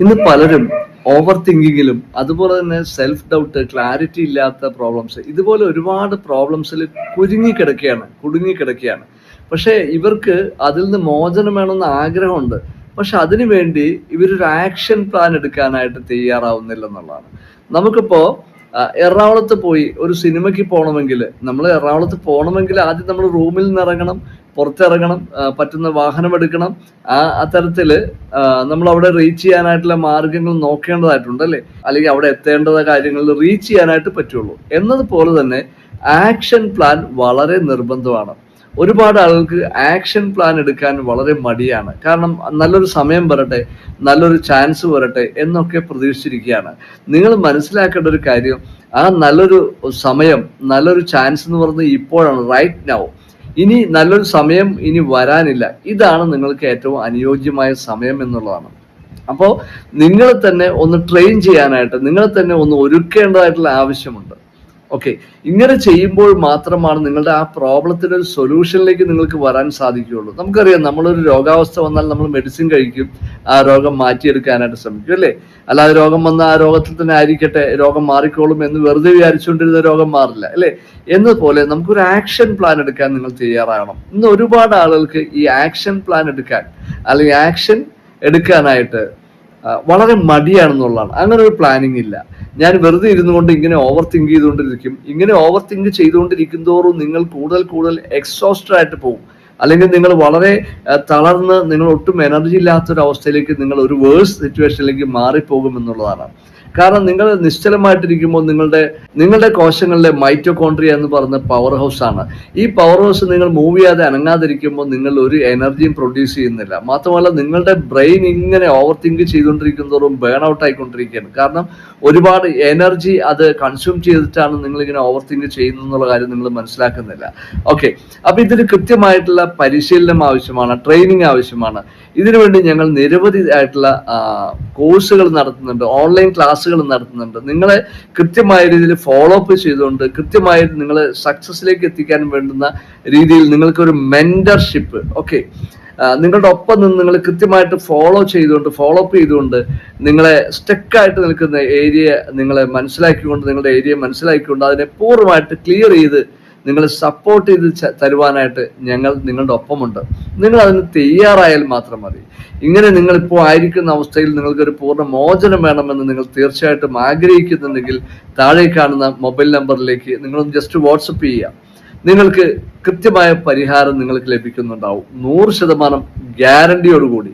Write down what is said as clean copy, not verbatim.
ഇന്ന് പലരും ഓവർ തിങ്കിങ്ങിലും അതുപോലെ തന്നെ സെൽഫ് ഡൗട്ട്, ക്ലാരിറ്റി ഇല്ലാത്ത പ്രോബ്ലംസ്, ഇതുപോലെ ഒരുപാട് പ്രോബ്ലംസിൽ കുടുങ്ങിക്കിടക്കുകയാണ്. പക്ഷേ ഇവർക്ക് അതിൽ നിന്ന് മോചനം വേണമെന്ന് ആഗ്രഹമുണ്ട്. പക്ഷെ അതിനു വേണ്ടി ഇവരൊരു ആക്ഷൻ പ്ലാൻ എടുക്കാനായിട്ട് തയ്യാറാവുന്നില്ല എന്നുള്ളതാണ്. നമുക്കിപ്പോ എറണാകുളത്ത് പോയി ഒരു സിനിമയ്ക്ക് പോകണമെങ്കിൽ, നമ്മൾ എറണാകുളത്ത് പോകണമെങ്കിൽ ആദ്യം നമ്മൾ റൂമിൽ നിന്ന് ഇറങ്ങണം, പുറത്തിറങ്ങണം, പറ്റുന്ന വാഹനം എടുക്കണം. അത്തരത്തില് നമ്മൾ അവിടെ റീച്ച് ചെയ്യാനായിട്ടുള്ള മാർഗങ്ങൾ നോക്കേണ്ടതായിട്ടുണ്ട് അല്ലേ? അല്ലെങ്കിൽ അവിടെ എത്തേണ്ട കാര്യങ്ങളിൽ റീച്ച് ചെയ്യാനായിട്ട് പറ്റുള്ളൂ. എന്നതുപോലെ തന്നെ ആക്ഷൻ പ്ലാൻ വളരെ നിർബന്ധമാണ്. ഒരുപാട് ആളുകൾക്ക് ആക്ഷൻ പ്ലാൻ എടുക്കാൻ വളരെ മടിയാണ്. കാരണം നല്ലൊരു സമയം വരട്ടെ, നല്ലൊരു ചാൻസ് വരട്ടെ എന്നൊക്കെ പ്രതീക്ഷിച്ചിരിക്കുകയാണ്. നിങ്ങൾ മനസ്സിലാക്കേണ്ട ഒരു കാര്യം, ആ നല്ലൊരു സമയം, നല്ലൊരു ചാൻസ് എന്ന് പറയുന്നത് ഇപ്പോഴാണ്, റൈറ്റ് നൗ. ഇനി നല്ലൊരു സമയം ഇനി വരാനില്ല. ഇതാണ് നിങ്ങൾക്ക് ഏറ്റവും അനുയോജ്യമായ സമയം എന്നുള്ളതാണ്. അപ്പോൾ നിങ്ങളെ തന്നെ ഒന്ന് ട്രെയിൻ ചെയ്യാനായിട്ട്, നിങ്ങളെ തന്നെ ഒന്ന് ഒരുക്കേണ്ടതായിട്ടുള്ള ആവശ്യമുണ്ട്. ഓക്കെ, ഇങ്ങനെ ചെയ്യുമ്പോൾ മാത്രമാണ് നിങ്ങളുടെ ആ പ്രോബ്ലത്തിന്റെ ഒരു സൊല്യൂഷനിലേക്ക് നിങ്ങൾക്ക് വരാൻ സാധിക്കുകയുള്ളൂ. നമുക്കറിയാം, നമ്മളൊരു രോഗാവസ്ഥ വന്നാൽ നമ്മൾ മെഡിസിൻ കഴിക്കും, ആ രോഗം മാറ്റിയെടുക്കാനായിട്ട് ശ്രമിക്കും അല്ലേ? അല്ലാതെ രോഗം വന്ന ആ രോഗത്തിൽ തന്നെ ആയിരിക്കട്ടെ, രോഗം മാറിക്കോളും എന്ന് വെറുതെ വിചാരിച്ചുകൊണ്ടിരുന്ന രോഗം മാറില്ല അല്ലേ? എന്നതുപോലെ നമുക്കൊരു ആക്ഷൻ പ്ലാൻ എടുക്കാൻ നിങ്ങൾ തയ്യാറാകണം. ഇന്ന് ഒരുപാട് ആളുകൾക്ക് ഈ ആക്ഷൻ പ്ലാൻ എടുക്കാൻ അല്ലെങ്കിൽ ആക്ഷൻ എടുക്കാനായിട്ട് വളരെ മടിയാണെന്നുള്ളതാണ്. അങ്ങനെ ഒരു പ്ലാനിങ് ഇല്ല. ഞാൻ വെറുതെ ഇരുന്നു കൊണ്ട് ഇങ്ങനെ ഓവർ തിങ്ക് ചെയ്തുകൊണ്ടിരിക്കും. ഇങ്ങനെ ഓവർ തിങ്ക് ചെയ്തുകൊണ്ടിരിക്കും തോറും നിങ്ങൾ കൂടുതൽ എക്സോസ്റ്റഡ് ആയിട്ട് പോകും. അല്ലെങ്കിൽ നിങ്ങൾ വളരെ തളർന്ന്, നിങ്ങൾ ഒട്ടും എനർജി ഇല്ലാത്തൊരവസ്ഥയിലേക്ക്, നിങ്ങൾ ഒരു വേഴ്സ് സിറ്റുവേഷനിലേക്ക് മാറിപ്പോകും എന്നുള്ളതാണ്. കാരണം നിങ്ങൾ നിശ്ചലമായിട്ടിരിക്കുമ്പോൾ നിങ്ങളുടെ കോശങ്ങളിലെ മൈറ്റോകോൺട്രിയ എന്ന് പറയുന്ന പവർ ഹൗസ് ആണ്. ഈ പവർ ഹൗസ് നിങ്ങൾ മൂവ് ചെയ്യാതെ അനങ്ങാതിരിക്കുമ്പോൾ നിങ്ങൾ ഒരു എനർജിയും പ്രൊഡ്യൂസ് ചെയ്യുന്നില്ല. മാത്രമല്ല, നിങ്ങളുടെ ബ്രെയിൻ ഇങ്ങനെ ഓവർ തിങ്ക് ചെയ്തുകൊണ്ടിരിക്കുന്നതോറും ബേൺ ഔട്ട് ആയിക്കൊണ്ടിരിക്കുകയാണ്. കാരണം ഒരുപാട് എനർജി അത് കൺസ്യൂം ചെയ്തിട്ടാണ് നിങ്ങളിങ്ങനെ ഓവർ തിങ്ക് ചെയ്യുന്നത് എന്നുള്ള കാര്യം നിങ്ങൾ മനസ്സിലാക്കുന്നില്ല. ഓക്കെ, അപ്പൊ ഇതിന് കൃത്യമായിട്ടുള്ള പരിശീലനം ആവശ്യമാണ്, ട്രെയിനിങ് ആവശ്യമാണ്. ഇതിനുവേണ്ടി ഞങ്ങൾ നിരവധി ആയിട്ടുള്ള കോഴ്സുകൾ നടത്തുന്നുണ്ട്, ഓൺലൈൻ ക്ലാസ്സുകൾ നടത്തുന്നുണ്ട്. നിങ്ങളെ കൃത്യമായ രീതിയിൽ ഫോളോ അപ്പ് ചെയ്തുകൊണ്ട് കൃത്യമായി നിങ്ങളെ സക്സസിലേക്ക് എത്തിക്കാൻ വേണ്ടുന്ന രീതിയിൽ നിങ്ങൾക്കൊരു മെന്റർഷിപ്പ്, ഓക്കെ, നിങ്ങളുടെ ഒപ്പം നിന്ന് നിങ്ങൾ കൃത്യമായിട്ട് ഫോളോ അപ്പ് ചെയ്തുകൊണ്ട് നിങ്ങളെ സ്റ്റക്കായിട്ട് നിൽക്കുന്ന ഏരിയ നിങ്ങളെ നിങ്ങളുടെ ഏരിയ മനസ്സിലാക്കിക്കൊണ്ട് അതിനെ പൂർണ്ണമായിട്ട് ക്ലിയർ ചെയ്ത് നിങ്ങളെ സപ്പോർട്ട് ചെയ്ത് തരുവാനായിട്ട് ഞങ്ങൾ നിങ്ങളുടെ ഒപ്പമുണ്ട്. നിങ്ങൾ അതിന് തയ്യാറായാൽ മാത്രം മതി. ഇങ്ങനെ നിങ്ങളിപ്പോൾ ആയിരിക്കുന്ന അവസ്ഥയിൽ നിങ്ങൾക്കൊരു പൂർണ്ണ മോചനം വേണമെന്ന് നിങ്ങൾ തീർച്ചയായിട്ടും ആഗ്രഹിക്കുന്നുണ്ടെങ്കിൽ താഴെ കാണുന്ന മൊബൈൽ നമ്പറിലേക്ക് നിങ്ങളൊന്ന് ജസ്റ്റ് വാട്സപ്പ് ചെയ്യുക. നിങ്ങൾക്ക് കൃത്യമായ പരിഹാരം നിങ്ങൾക്ക് ലഭിക്കുന്നുണ്ടാവും, 100% ഗ്യാരണ്ടിയോടുകൂടി.